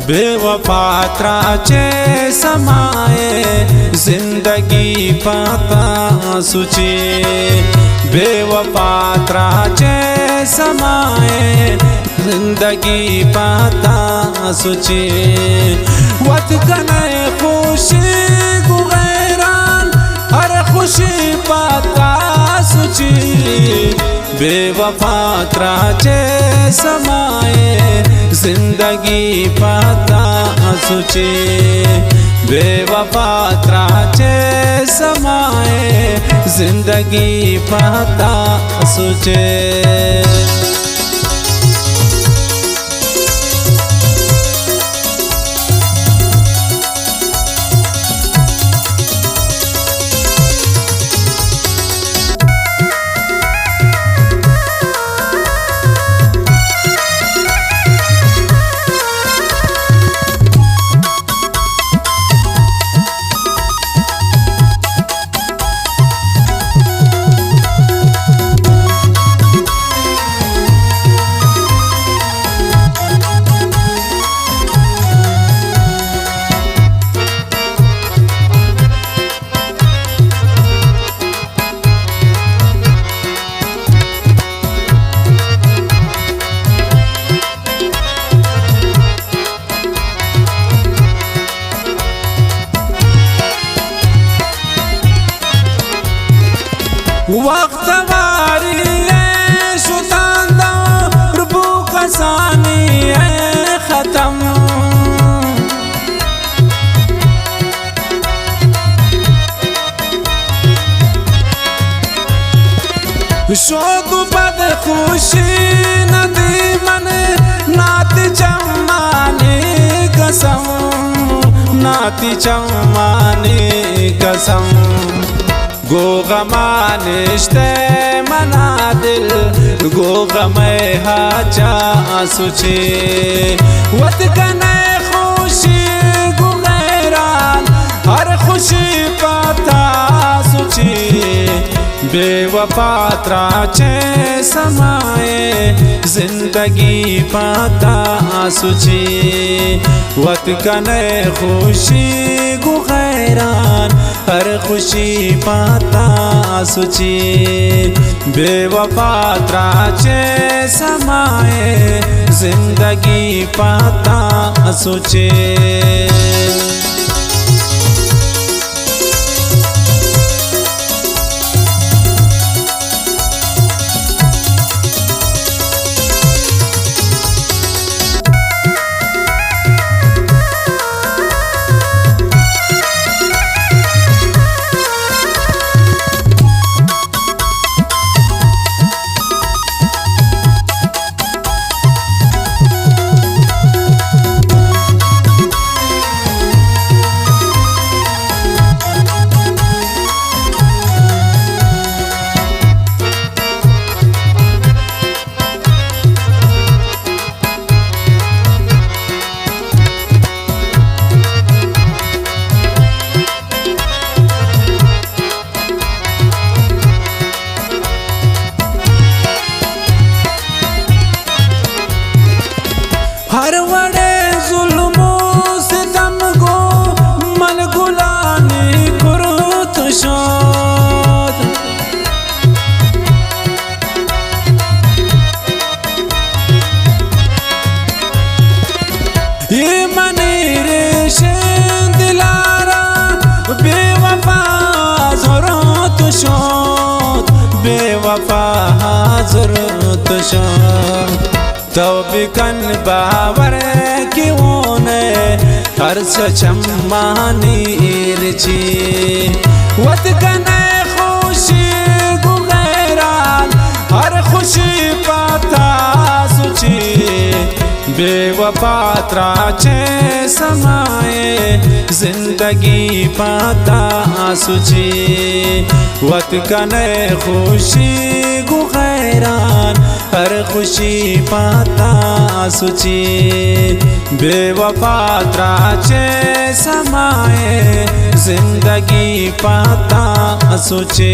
बेवफा त्राचे समाए जिंदगी पाता सुची। बेवफा त्राचे समाए जिंदगी पाता सुची। वत कने खुशी गुगैरान हर खुशी पाता सुची। बेवफा त्राचे समाए जिंदगी पाता सुची। बेवफा त्राचे समाए जिंदगी पाता सुचे। वक्त वारी शुतांदा रुबू कसानी खत्म। शोक बद खुशी नदी मन नात चम्मानी कसम। नाती चम्मानी कसम। गो गमानिश्ते मना दिल गो गमे हाचा सुची। वत कने खुशी गुगैरान हर खुशी पाता सुची। बेवफा त्राचे समाए जिंदगी पाता सुची। वत कने खुशी गुगैरान हर खुशी पाता सुची। बेवफा त्राचे समाए जिंदगी पाता सुची। हर वड़े जुल्मो सितम को मन गुलानी कुरुत शोध। ये मनी रेशें दिलारा बेवफा ज़रूरत शोध। बेवफा ज़रूरत शोध। तो बिकन बावर क्यों ने हर सचम्मानी इर्ची। वत कने खुशी गुगैरान हर खुशी पाता सुची। बेवफा त्राचे समाए जिंदगी पाता सुची। वत कने खुशी गुगैरान हर खुशी पाता सुची। बेवफा त्राचे समाए जिंदगी पाता सुची।